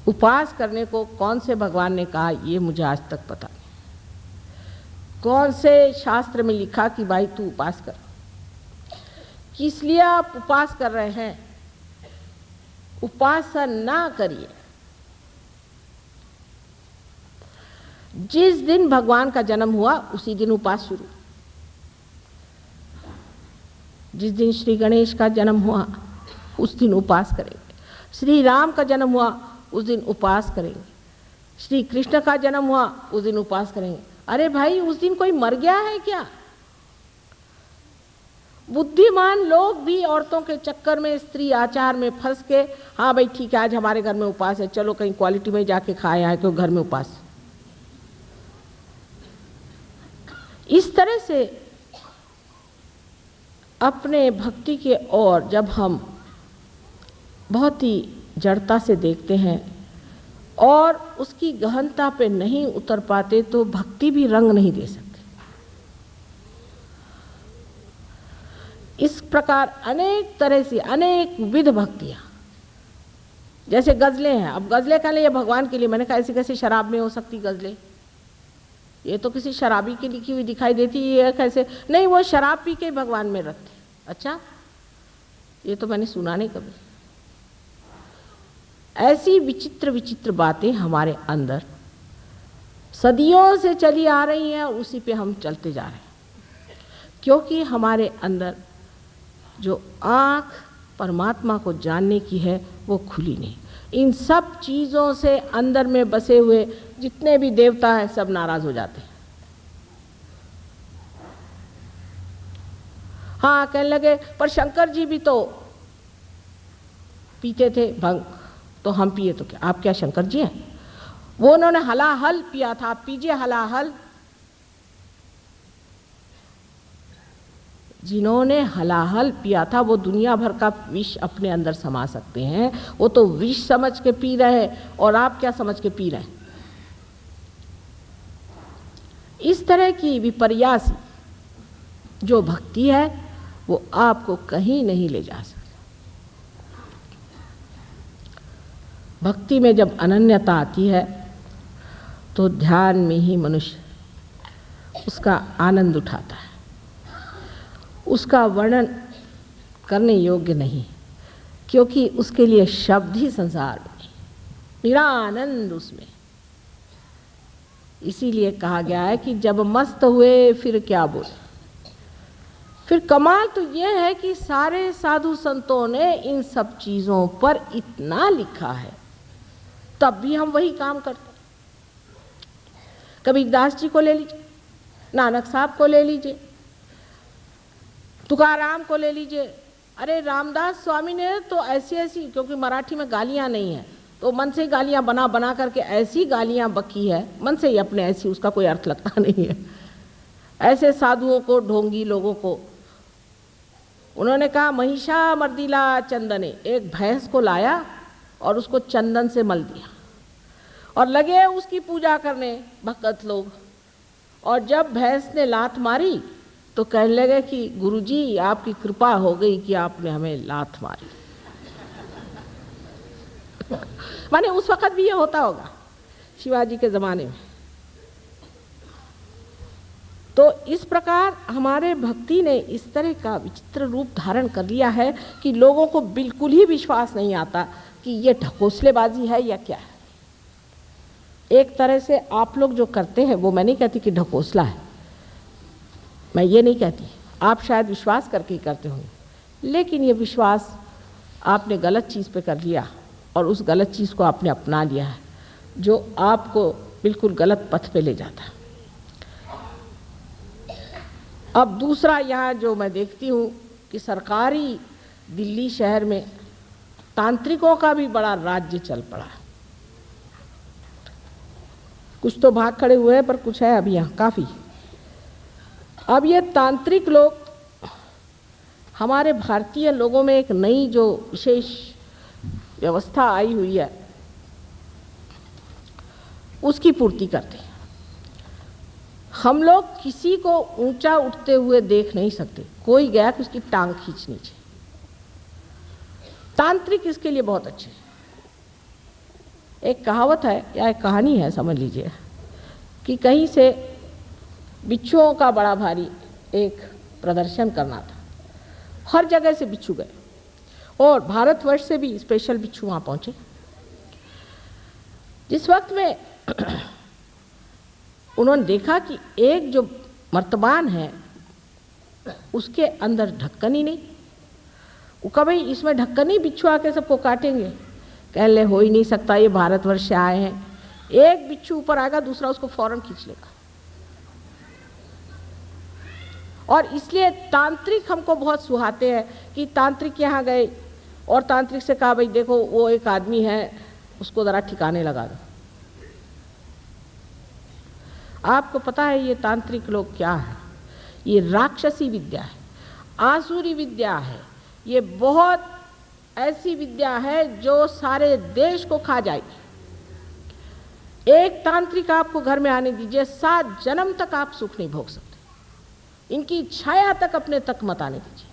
उपास करने को कौन से भगवान ने कहा ये मुझे आज तक पता नहीं। कौन से शास्त्र में लिखा कि भाई तू उपास कर, किस लिए आप उपास कर रहे हैं? उपासना ना करिए। जिस दिन भगवान का जन्म हुआ उसी दिन उपास शुरू। जिस दिन श्री गणेश का जन्म हुआ उस दिन उपास करेंगे। श्री राम का जन्म हुआ उस दिन उपास करेंगे। श्री कृष्ण का जन्म हुआ उस दिन उपास करेंगे। अरे भाई, उस दिन कोई मर गया है क्या? बुद्धिमान लोग भी औरतों के चक्कर में, स्त्री आचार में फंस के, हाँ भाई ठीक है आज हमारे घर में उपास है, चलो कहीं क्वालिटी में जाके खाए आए क्यों घर में उपास। इस तरह से अपने भक्ति के ओर जब हम बहुत ही जड़ता से देखते हैं और उसकी गहनता पे नहीं उतर पाते तो भक्ति भी रंग नहीं दे सकते। इस प्रकार अनेक तरह से अनेक विध भक्तियाँ, जैसे गज़लें हैं। अब गज़लें का लिए भगवान के लिए, मैंने कहा ऐसी कैसे शराब में हो सकती गज़लें? ये तो किसी शराबी की लिखी हुई दिखाई देती है, कैसे? नहीं, वो शराब पी के भगवान में रखते। अच्छा, ये तो मैंने सुना नहीं कभी। ऐसी विचित्र विचित्र बातें हमारे अंदर सदियों से चली आ रही हैं, उसी पे हम चलते जा रहे हैं, क्योंकि हमारे अंदर जो आँख परमात्मा को जानने की है वो खुली नहीं। इन सब चीज़ों से अंदर में बसे हुए जितने भी देवता हैं सब नाराज हो जाते हैं। हाँ, कहने लगे पर शंकर जी भी तो पीते थे भंग, तो हम पिए तो क्या? आप क्या शंकर जी हैं? वो उन्होंने हलाहल पिया था, आप पीजिए हलाहल। जिन्होंने हलाहल पिया था वो दुनिया भर का विष अपने अंदर समा सकते हैं, वो तो विष समझ के पी रहे हैं, और आप क्या समझ के पी रहे हैं? इस तरह की विपर्यासी जो भक्ति है वो आपको कहीं नहीं ले जा सकती। भक्ति में जब अनन्यता आती है तो ध्यान में ही मनुष्य उसका आनंद उठाता है। उसका वर्णन करने योग्य नहीं, क्योंकि उसके लिए शब्द ही संसार में नहीं, निरानंद उसमें। इसीलिए कहा गया है कि जब मस्त हुए फिर क्या बोले। फिर कमाल तो यह है कि सारे साधु संतों ने इन सब चीज़ों पर इतना लिखा है, तब भी हम वही काम करते। कबीरदास जी को ले लीजिए, नानक साहब को ले लीजिए, तुकाराम को ले लीजिए। अरे रामदास स्वामी ने तो ऐसी ऐसी, क्योंकि मराठी में गालियाँ नहीं हैं तो मन से ही गालियाँ बना बना करके ऐसी गालियाँ बकी है, मन से ही अपने, ऐसी उसका कोई अर्थ लगता नहीं है। ऐसे साधुओं को, ढोंगी लोगों को उन्होंने कहा महिषा मर्दिला चंदने, एक भैंस को लाया और उसको चंदन से मल दिया और लगे उसकी पूजा करने भक्त लोग। और जब भैंस ने लात मारी तो कहने लगे कि गुरुजी आपकी कृपा हो गई कि आपने हमें लात मारी। माने उस वक्त भी ये होता होगा शिवाजी के ज़माने में। तो इस प्रकार हमारे भक्ति ने इस तरह का विचित्र रूप धारण कर लिया है कि लोगों को बिल्कुल ही विश्वास नहीं आता कि ये ढकोसलेबाजी है या क्या है। एक तरह से आप लोग जो करते हैं वो, मैं नहीं कहती कि ढकोसला है, मैं ये नहीं कहती, आप शायद विश्वास करके ही करते होंगे, लेकिन ये विश्वास आपने गलत चीज़ पे कर लिया और उस गलत चीज़ को आपने अपना लिया है जो आपको बिल्कुल गलत पथ पे ले जाता है। अब दूसरा यहाँ जो मैं देखती हूँ कि सरकारी दिल्ली शहर में तांत्रिकों का भी बड़ा राज्य चल पड़ा है। कुछ तो भाग खड़े हुए हैं पर कुछ है अभी यहाँ काफ़ी। अब ये तांत्रिक लोग हमारे भारतीय लोगों में एक नई जो विशेष व्यवस्था आई हुई है उसकी पूर्ति करते हैं। हम लोग किसी को ऊंचा उठते हुए देख नहीं सकते, कोई गया कि उसकी टांग खींचनी चाहिए। तांत्रिक इसके लिए बहुत अच्छे हैं। एक कहावत है या एक कहानी है समझ लीजिए कि कहीं से बिच्छुओं का बड़ा भारी एक प्रदर्शन करना था। हर जगह से बिच्छू गए और भारतवर्ष से भी स्पेशल बिच्छू वहाँ पहुँचे। जिस वक्त में उन्होंने देखा कि एक जो मर्तबान है उसके अंदर ढक्कन ही नहीं। वो कहा भाई इसमें ढक्कन ही, बिच्छू आके सबको काटेंगे। कह ले हो ही नहीं सकता, ये भारतवर्ष से आए हैं। एक बिच्छू ऊपर आएगा दूसरा उसको फौरन खींच लेगा। और इसलिए तांत्रिक हमको बहुत सुहाते हैं कि तांत्रिक यहाँ गए और तांत्रिक से कहा भाई देखो वो एक आदमी है उसको ज़रा ठिकाने लगा दो। आपको पता है ये तांत्रिक लोग क्या है? ये राक्षसी विद्या है, आसुरी विद्या है। ये बहुत ऐसी विद्या है जो सारे देश को खा जाएगी। एक तांत्रिक आपको घर में आने दीजिए, 7 जन्म तक आप सुख नहीं भोग सकते। इनकी छाया तक अपने तक मत आने दीजिए।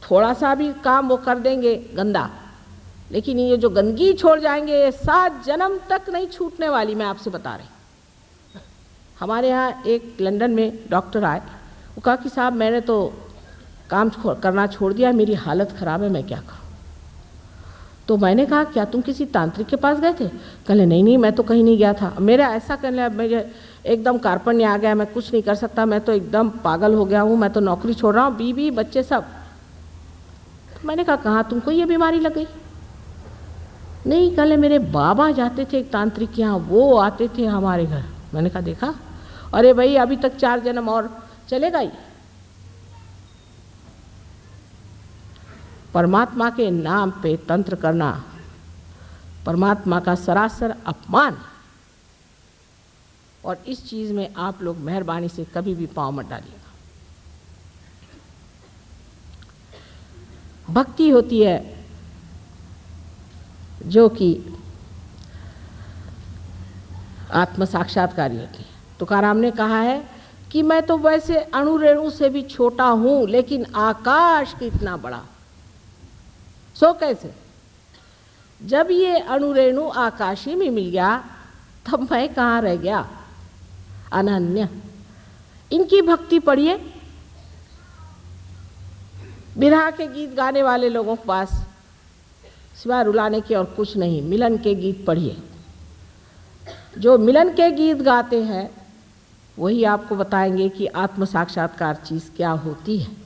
थोड़ा सा भी काम वो कर देंगे गंदा, लेकिन ये जो गंदगी छोड़ जाएंगे ये 7 जन्म तक नहीं छूटने वाली, मैं आपसे बता रही। हमारे यहाँ एक लंदन में डॉक्टर आए, वो कहा कि साहब मैंने तो काम करना छोड़ दिया, मेरी हालत ख़राब है, मैं क्या करूँ? तो मैंने कहा क्या तुम किसी तांत्रिक के पास गए थे? कहले नहीं मैं तो कहीं नहीं गया था। मेरा ऐसा करने अब मुझे एकदम कार्पण्य आ गया, मैं कुछ नहीं कर सकता, मैं तो एकदम पागल हो गया हूँ, मैं तो नौकरी छोड़ रहा हूँ, बीवी बच्चे सब। तो मैंने कहा कहाँ तुमको ये बीमारी लग गई? नहीं, कहले मेरे बाबा जाते थे एक तांत्रिक के यहाँ, वो आते थे हमारे घर। मैंने कहा देखा, अरे भाई अभी तक 4 जन्म और चलेगा ही। परमात्मा के नाम पे तंत्र करना परमात्मा का सरासर अपमान, और इस चीज में आप लोग मेहरबानी से कभी भी पांव मत डालिएगा। भक्ति होती है जो कि आत्म साक्षात्कारी होती है। तुकाराम ने कहा है कि मैं तो वैसे अणु रेणु से भी छोटा हूं, लेकिन आकाश कितना बड़ा। सो कैसे? जब ये अणु रेणु आकाशी में मिल गया तब मैं कहाँ रह गया? अनन्य। इनकी भक्ति पढ़िए। बिरहा के गीत गाने वाले लोगों के पास सिवाय रुलाने के और कुछ नहीं। मिलन के गीत पढ़िए। जो मिलन के गीत गाते हैं वही आपको बताएंगे कि आत्म साक्षात्कार चीज क्या होती है।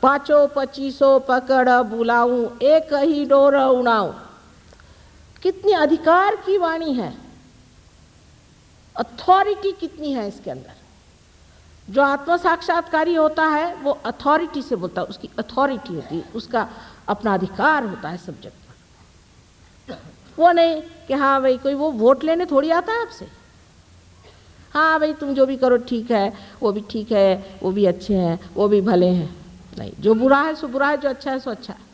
5-25 पकड़ बुलाऊं, एक ही डोर उड़ाऊं। कितनी अधिकार की वाणी है, अथॉरिटी कितनी है इसके अंदर। जो आत्म साक्षात्कारी होता है वो अथॉरिटी से बोलता है, उसकी अथॉरिटी होती है, उसका अपना अधिकार होता है सब्जेक्ट पर। वो नहीं कि हाँ भाई कोई वो वोट लेने थोड़ी आता है आपसे। हाँ भाई तुम जो भी करो ठीक है, वो भी ठीक है, वो भी अच्छे हैं, वो भी भले हैं। नहीं, जो बुरा है सो बुरा है, जो अच्छा है सो अच्छा है।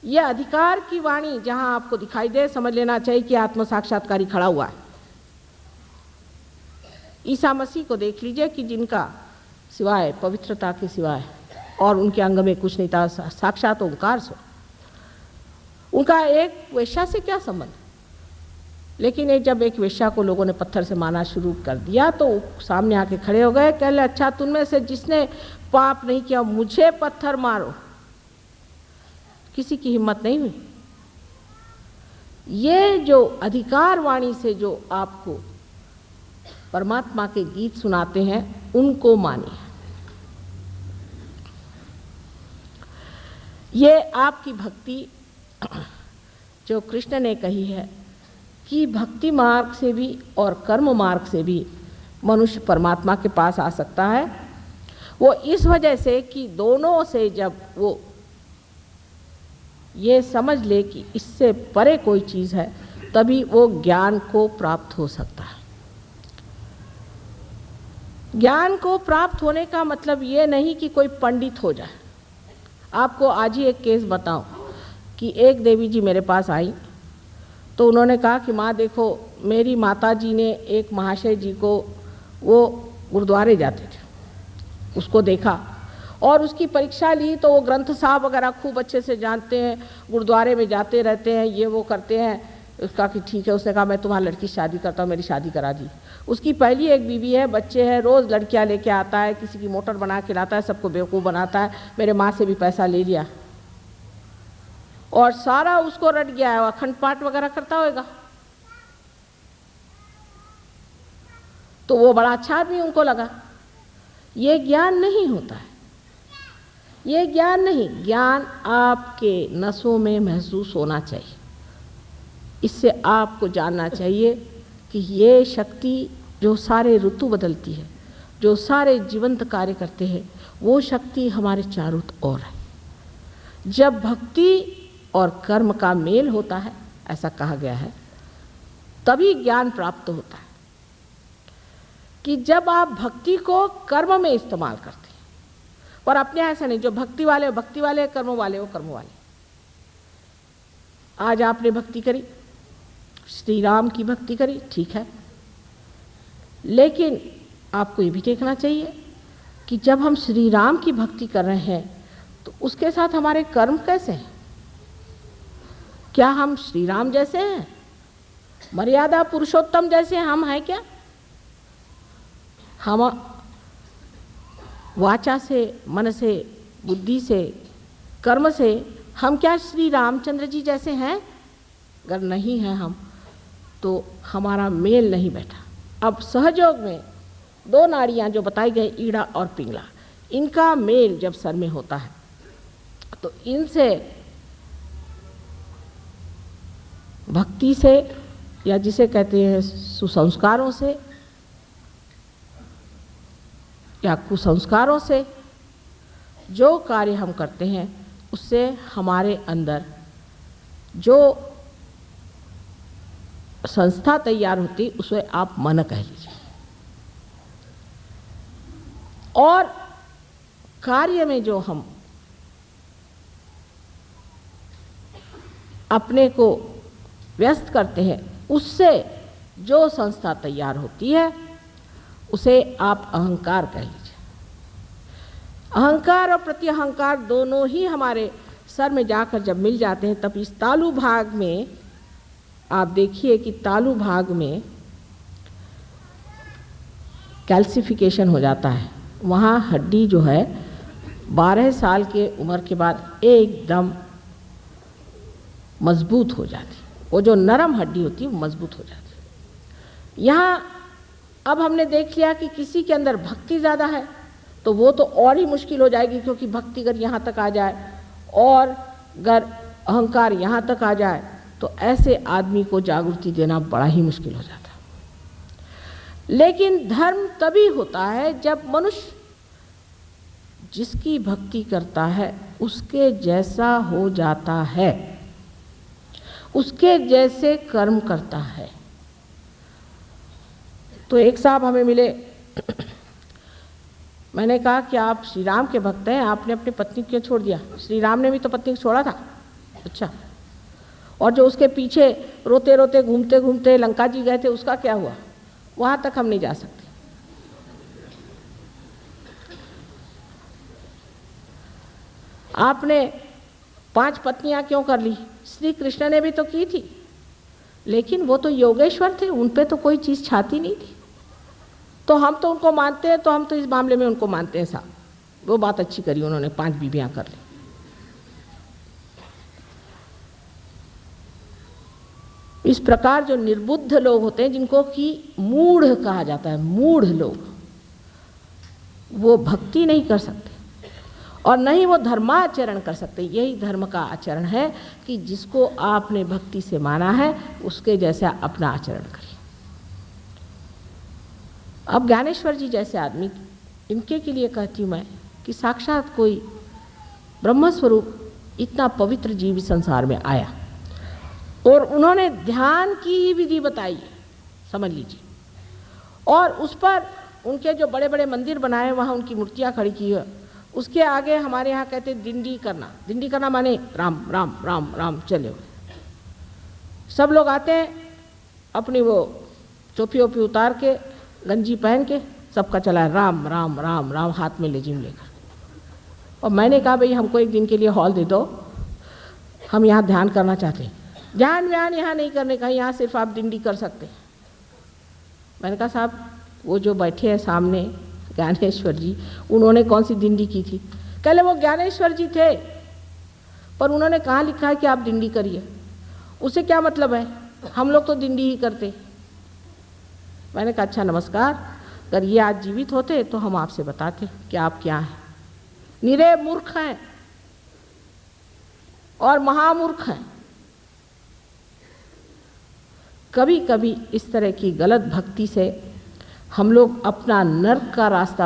यह अधिकार की वाणी जहां आपको दिखाई दे, समझ लेना चाहिए कि आत्म साक्षात्कारी खड़ा हुआ है। ईसा मसीह को देख लीजिए कि जिनका सिवाय पवित्रता के सिवाय और उनके अंग में कुछ नहीं था, साक्षात ओंकार सो। उनका एक वेश्या से क्या संबंध? लेकिन जब एक वेश्या को लोगों ने पत्थर से मारना शुरू कर दिया तो सामने आके खड़े हो गए, कह ले अच्छा तुम में से जिसने पाप नहीं किया मुझे पत्थर मारो। किसी की हिम्मत नहीं हुई। ये जो अधिकार वाणी से जो आपको परमात्मा के गीत सुनाते हैं उनको मानिए। ये आपकी भक्ति जो कृष्ण ने कही है कि भक्ति मार्ग से भी और कर्म मार्ग से भी मनुष्य परमात्मा के पास आ सकता है, वो इस वजह से कि दोनों से जब वो ये समझ ले कि इससे परे कोई चीज़ है तभी वो ज्ञान को प्राप्त हो सकता है। ज्ञान को प्राप्त होने का मतलब ये नहीं कि कोई पंडित हो जाए। आपको आज ही एक केस बताऊं कि एक देवी जी मेरे पास आई तो उन्होंने कहा कि माँ देखो मेरी माता जी ने एक महाशय जी को, वो गुरुद्वारे जाते थे, उसको देखा और उसकी परीक्षा ली तो वो ग्रंथ साहब वगैरह खूब अच्छे से जानते हैं, गुरुद्वारे में जाते रहते हैं, ये वो करते हैं। उसका कि ठीक है, उसने कहा मैं तुम्हारी लड़की शादी करता हूँ, मेरी शादी करा दी। उसकी पहली एक बीवी है, बच्चे हैं, रोज़ लड़कियाँ लेके आता है, किसी की मोटर बना के लाता है, सबको बेवकूफ़ बनाता है, मेरे माँ से भी पैसा ले लिया और सारा उसको रट गया है, अखंड पाठ वगैरह करता होगा। तो वो बड़ा अच्छा आदमी उनको लगा। ये ज्ञान नहीं होता है, ये ज्ञान नहीं, ज्ञान आपके नसों में महसूस होना चाहिए। इससे आपको जानना चाहिए कि ये शक्ति जो सारे ऋतु बदलती है, जो सारे जीवंत कार्य करते हैं, वो शक्ति हमारे चारों ओर है। जब भक्ति और कर्म का मेल होता है, ऐसा कहा गया है, तभी ज्ञान प्राप्त होता है। कि जब आप भक्ति को कर्म में इस्तेमाल करते हैं, और अपने ऐसा नहीं, जो भक्ति वाले भक्ति वाले, कर्म वाले वो कर्म वाले। आज आपने भक्ति करी, श्री राम की भक्ति करी, ठीक है, लेकिन आपको ये भी देखना चाहिए कि जब हम श्री राम की भक्ति कर रहे हैं तो उसके साथ हमारे कर्म कैसे हैं? क्या हम श्री राम जैसे हैं? मर्यादा पुरुषोत्तम जैसे हम हैं क्या? हम वाचा से, मन से, बुद्धि से, कर्म से हम क्या श्री रामचंद्र जी जैसे हैं? अगर नहीं हैं हम, तो हमारा मेल नहीं बैठा। अब सहयोग में दो नाड़ियाँ जो बताई गई, ईड़ा और पिंगला, इनका मेल जब सर में होता है तो इनसे भक्ति से, या जिसे कहते हैं सुसंस्कारों से या कुसंस्कारों से, जो कार्य हम करते हैं उससे हमारे अंदर जो संस्था तैयार होती, उसे आप मन कह लीजिए। और कार्य में जो हम अपने को व्यस्त करते हैं, उससे जो संस्था तैयार होती है उसे आप अहंकार कह लीजिए। अहंकार और प्रत्यहंकार दोनों ही हमारे सर में जाकर जब मिल जाते हैं, तब इस तालु भाग में आप देखिए कि तालु भाग में कैल्सिफिकेशन हो जाता है। वहाँ हड्डी जो है 12 साल के उम्र के बाद एकदम मजबूत हो जाती, वो जो नरम हड्डी होती है वो मजबूत हो जाती। यहाँ अब हमने देख लिया कि किसी के अंदर भक्ति ज़्यादा है तो वो तो और ही मुश्किल हो जाएगी, क्योंकि भक्ति अगर यहाँ तक आ जाए और अगर अहंकार यहाँ तक आ जाए तो ऐसे आदमी को जागृति देना बड़ा ही मुश्किल हो जाता है। लेकिन धर्म तभी होता है जब मनुष्य जिसकी भक्ति करता है उसके जैसा हो जाता है, उसके जैसे कर्म करता है। तो एक साहब हमें मिले, मैंने कहा कि आप श्री राम के भक्त हैं, आपने अपनी पत्नी क्यों छोड़ दिया? श्री राम ने भी तो पत्नी को छोड़ा था। अच्छा, और जो उसके पीछे रोते रोते घूमते घूमते लंका जी गए थे, उसका क्या हुआ? वहाँ तक हम नहीं जा सकते। आपने 5 पत्नियां क्यों कर ली? श्री कृष्ण ने भी तो की थी, लेकिन वो तो योगेश्वर थे, उन पे तो कोई चीज़ छाती नहीं थी। तो हम तो उनको मानते हैं, तो हम तो इस मामले में उनको मानते हैं साहब, वो बात अच्छी करी उन्होंने, 5 बीवियां कर ली। इस प्रकार जो निर्बुद्ध लोग होते हैं, जिनको कि मूढ़ कहा जाता है, मूढ़ लोग, वो भक्ति नहीं कर सकते और न ही वो धर्माचरण कर सकते। यही धर्म का आचरण है कि जिसको आपने भक्ति से माना है उसके जैसा अपना आचरण करिए। अब ज्ञानेश्वर जी जैसे आदमी, इनके के लिए कहती हूँ मैं कि साक्षात कोई ब्रह्मस्वरूप इतना पवित्र जीव संसार में आया और उन्होंने ध्यान की ही विधि बताई है, समझ लीजिए, और उस पर उनके जो बड़े बड़े मंदिर बनाए, वहाँ उनकी मूर्तियाँ खड़ी की है। उसके आगे हमारे यहाँ कहते दिंडी करना, दिंडी करना माने राम राम राम राम चले हुए। सब लोग आते हैं अपनी वो टोपी ओपी उतार के, गंजी पहन के, सबका चला है राम राम राम राम, हाथ में लेजिम लेकर। और मैंने कहा भाई हमको एक दिन के लिए हॉल दे दो, हम यहाँ ध्यान करना चाहते हैं। ध्यान व्यान यहाँ नहीं करने का, यहाँ सिर्फ आप डिंडी कर सकते हैं। मैंने कहा साहब वो जो बैठे हैं सामने ज्ञानेश्वर जी, उन्होंने कौन सी डिंडी की थी? कहले वो ज्ञानेश्वर जी थे, पर उन्होंने कहाँ लिखा है कि आप डिंडी करिए? उसे क्या मतलब है, हम लोग तो डिंडी ही करते। मैंने कहा अच्छा नमस्कार, अगर ये आज जीवित होते तो हम आपसे बताते कि आप क्या हैं। निरे मूर्ख हैं और महामूर्ख हैं। कभी कभी इस तरह की गलत भक्ति से हम लोग अपना नर्क का रास्ता